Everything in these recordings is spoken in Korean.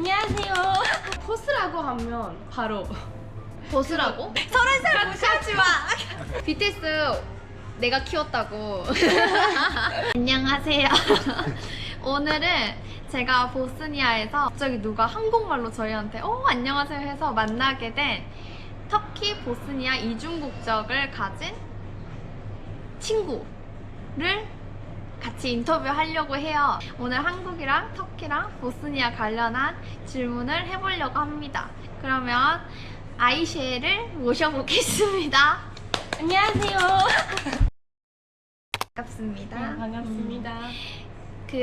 안녕하세요. 보스라고 하면 바로 보스라고? 30살 무시하지 마! BTS 내가 키웠다고. 안녕하세요. 오늘은 제가 보스니아에서 갑자기 누가 한국말로 저희한테 안녕하세요 해서 만나게 된 터키 보스니아 이중국적을 가진 친구를 같이 인터뷰하려고 해요. 오늘 한국이랑 터키랑 보스니아 관련한 질문을 해보려고 합니다. 그러면 아이셰를 모셔보겠습니다. 안녕하세요. 반갑습니다. 네, 반갑습니다.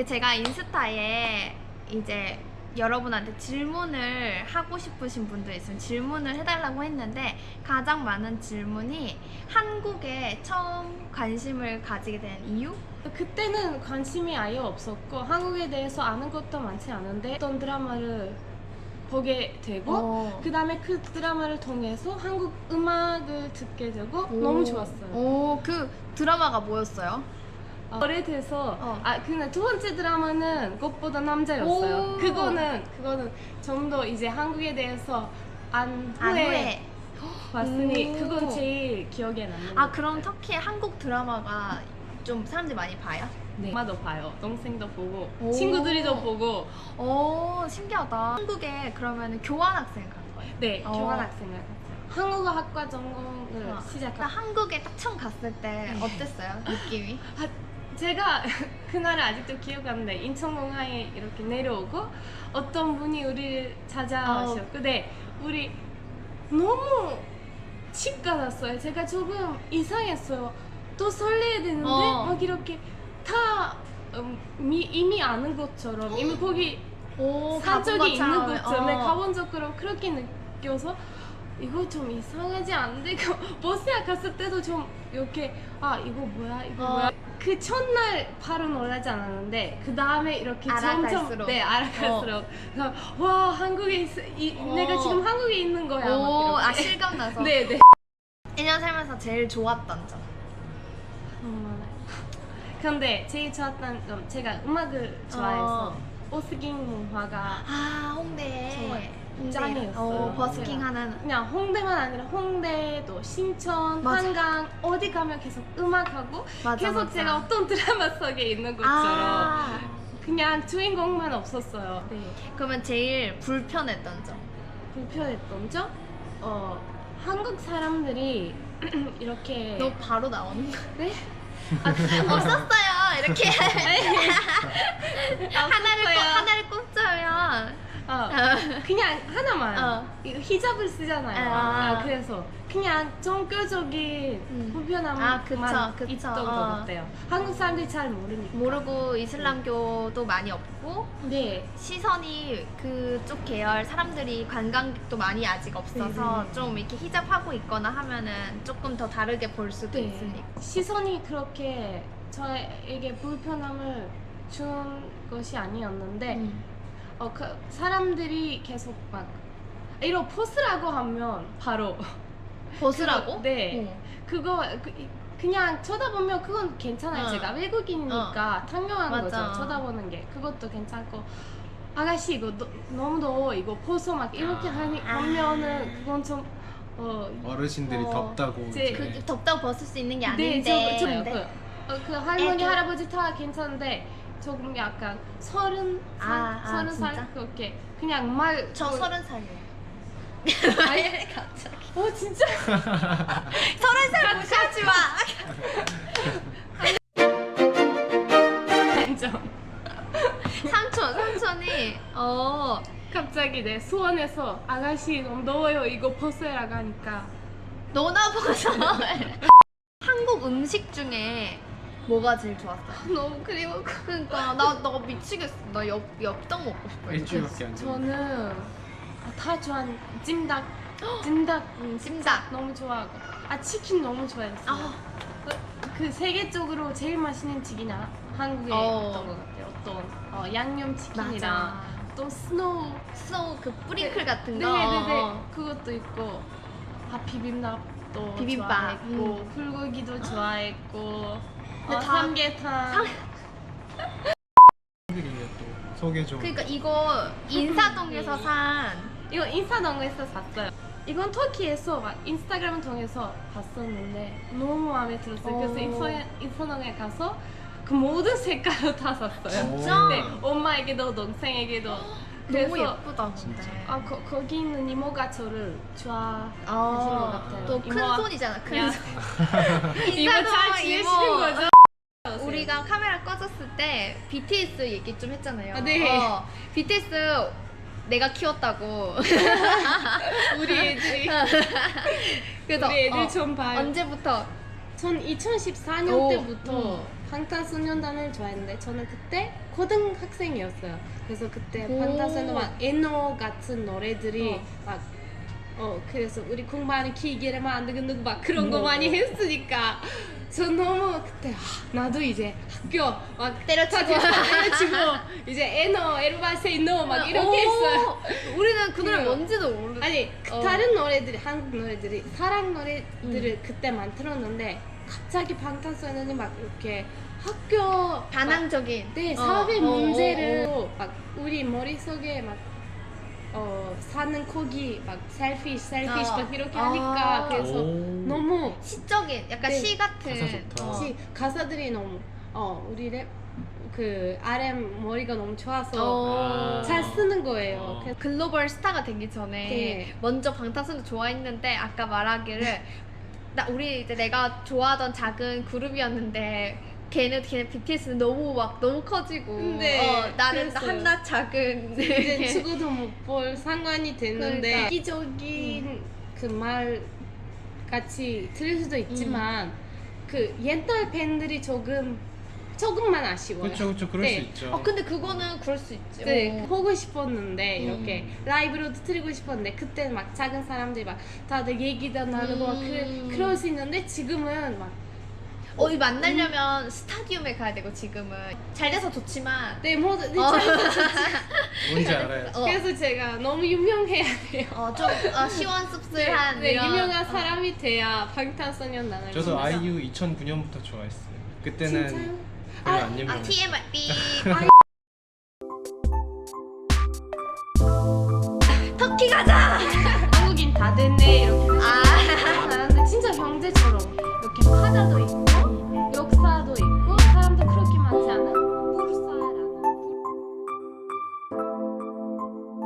제가 인스타에 이제 여러분한테 질문을 하고 싶으신 분도 있으면 질문을 해달라고 했는데 가장 많은 질문이 한국에 처음 관심을 가지게 된 이유? 그때는 관심이 아예 없었고 한국에 대해서 아는 것도 많지 않은데 어떤 드라마를 보게 되고 그 다음에 그 드라마를 통해서 한국 음악을 듣게 되고 너무 좋았어요. 그 드라마가 뭐였어요? 오래돼서 근데 두 번째 드라마는 꽃보다 남자였어요. 그거는 좀 더 이제 한국에 대해서 안 후에 봤으니 그건 제일 기억에 남는 그럼 터키의 한국 드라마가 좀 사람들이 많이 봐요? 네. 엄마도 봐요. 동생도 보고 친구들이도 보고. 신기하다. 한국에 그러면 교환학생 간 거예요? 네, 교환학생을 갔어요. 한국어 학과 전공을 시작했어요. 한국에 딱 처음 갔을 때 어땠어요? 느낌이? 제가 그날을 아직도 기억하는데 인천공항에 이렇게 내려오고 어떤 분이 우리를 찾아오셨고 근데 우리 너무 집 같았어요. 제가 조금 이상했어요. 또 설레야 되는데 막 이렇게 다 이미 아는 것처럼 이미 거기 산 적이 있는 것처럼 가본 것처럼 그렇게 느껴서 이거 좀 이상하지 않은데 버스에 갔을 때도 좀 이렇게 이거 뭐야 그 첫날 바로 놀라지 않았는데 그 다음에 이렇게 알아갈수록. 알아갈수록 와 한국에 내가 지금 한국에 있는 거야 막 이렇게. 실감나서? 네네. 1년 살면서 제일 좋았던 점? 너무 많아요. 근데 제일 좋았던 건 제가 음악을 좋아해서 버스킹 문화가 홍대 정말 짱이었어요. 버스킹 하는 그냥 홍대만 아니라 홍대도 신천, 한강 어디 가면 계속 음악하고 계속 제가 어떤 드라마 속에 있는 것처럼 그냥 주인공만 없었어요. 네. 그러면 제일 불편했던 점? 불편했던 점? 한국 사람들이 이렇게 너 바로 나오는 거? 네? 없었어요 이렇게 하나를 꼽자면 그냥 하나만 이거 히잡을 쓰잖아요. 그래서 그냥 정교적인 불편함만 있던 것 같아요. 한국 사람들이 잘 모르니까 모르고 이슬람교도 많이 없고 네. 시선이 그쪽 계열 사람들이 관광객도 많이 아직 없어서 좀 이렇게 히잡하고 있거나 하면은 조금 더 다르게 볼 수도 있으니까 시선이 그렇게 저에게 불편함을 준 것이 아니었는데 사람들이 계속 막 이런 포스라고 하면 바로 보스라고? 네. 그거 그냥 쳐다보면 그건 괜찮아요. 제가 외국인이니까 당연한 거죠. 쳐다보는 게 그것도 괜찮고 아가씨 이거 너무 더워 이거 벗어 막 이렇게 하면은 그건 좀 어르신들이 덥다고 덥다고 벗을 수 있는 게 아닌데 그 할머니 할아버지 다 괜찮은데 조금 약간 30살 그렇게 그냥 저 30살이에요. 아예 갑자기 진짜 30살 무시하지 마. 삼촌이 갑자기 내 소원에서 아가씨 너무 더워요 이거 벗어라고 하니까 너나 벗어. 한국 음식 중에 뭐가 제일 좋았어? 너무 그리워. 그러니까 나 미치겠어. 나 엽떡 먹고 싶어. 일주일밖에 안 돼. 저는 다 좋아하는 찜닭 너무 좋아하고 치킨 너무 좋아했어요. 그 세계적으로 제일 맛있는 치킨이나 한국에 있던 것 같아요. 어떤 양념치킨이랑 또 스노우 그 뿌링클 같은 거. 네네네. 그것도 있고 비빔밥도 좋아했고 불고기도 좋아했고 삼계탕. 한국인이 또 소개 좀. 그러니까 이거 인사동에서 산 이거 인사동에서 샀어요. 이건 터키에서 막 인스타그램 통해서 봤었는데 너무 마음에 들었어요. 그래서 인사동에 가서 그 모든 색깔을 다 샀어요. 진짜? 네, 엄마에게도 동생에게도. 너무 예쁘다 근데. 진짜. 거기 있는 이모가 저를 좋아하시는 것 같아요. 또 큰 이모와- 손이잖아. 큰 야. 손. 이모 잘 인사동 지내시는 이모. 거죠? 우리가 카메라 꺼졌을 때 BTS 얘기 좀 했잖아요. 아, 네. BTS 내가 키웠다고. 우리 애들이 그래서 우리 애들 좀 봐요. 언제부터? 전 2014년 오, 때부터 방탄소년단을 좋아했는데 저는 그때 고등학생이었어요. 그래서 그때 오. 방탄소년단 막 에노 같은 노래들이 막 그래서 우리 공부하는 기계를 만들고 막 그런 거 많이 했으니까 저 너무 그때 나도 이제 학교 막 때려치고. 때려치고 이제 에노 에르바세 노 막 이렇게 했어요. 우리는 그 노래 그래요. 뭔지도 모르. 아니 다른 노래들이 한국 노래들이 사랑 노래들을 그때만 들었는데 갑자기 방탄소년단이 막 이렇게 학교 반항적인. 네 사회 문제를 어. 막 우리 머릿속에 막 사는 거기 막 셀피쉬 막 이렇게 하니까 그래서 오. 너무 시적인, 약간 네. 시 같은. 가사 좋다. 가사들이 너무 우리 랩 그 RM 머리가 너무 좋아서 어. 잘 쓰는 거예요. 그래서 글로벌 스타가 되기 전에 네. 먼저 방탄소년단 좋아했는데 아까 말하기를 우리 이제 내가 좋아하던 작은 그룹이었는데 걔네 BTS는 너무 커지고 네, 나는 그랬어요. 한낱 작은 이제 죽어도 못 볼 상관이 됐는데 그러니까. 이기적인 그 말 같이 들릴 수도 있지만 그 옛날 팬들이 조금만 아쉬워요. 그렇죠, 그럴 네. 수 있죠. 근데 그거는 그럴 수 있지. 네, 보고 싶었는데 이렇게 라이브로도 틀고 싶었는데 그때 막 작은 사람들이 막 다들 얘기도 나누고 막 그럴 수 있는데 지금은 막 이 만나려면 스타디움에 가야 되고 지금은 잘 돼서 좋지만 네, 뭐, 네, 뭔지 알아요. 그래서 제가 너무 유명해야 돼요. 좀 시원씁쓸한 네, 이런 유명한 사람이 돼야 방탄소년단을 저도 만나서. 아이유 2009년부터 좋아했어요. 그때는 진짜요? 별로 안 유명했어요. TMI 삐 아이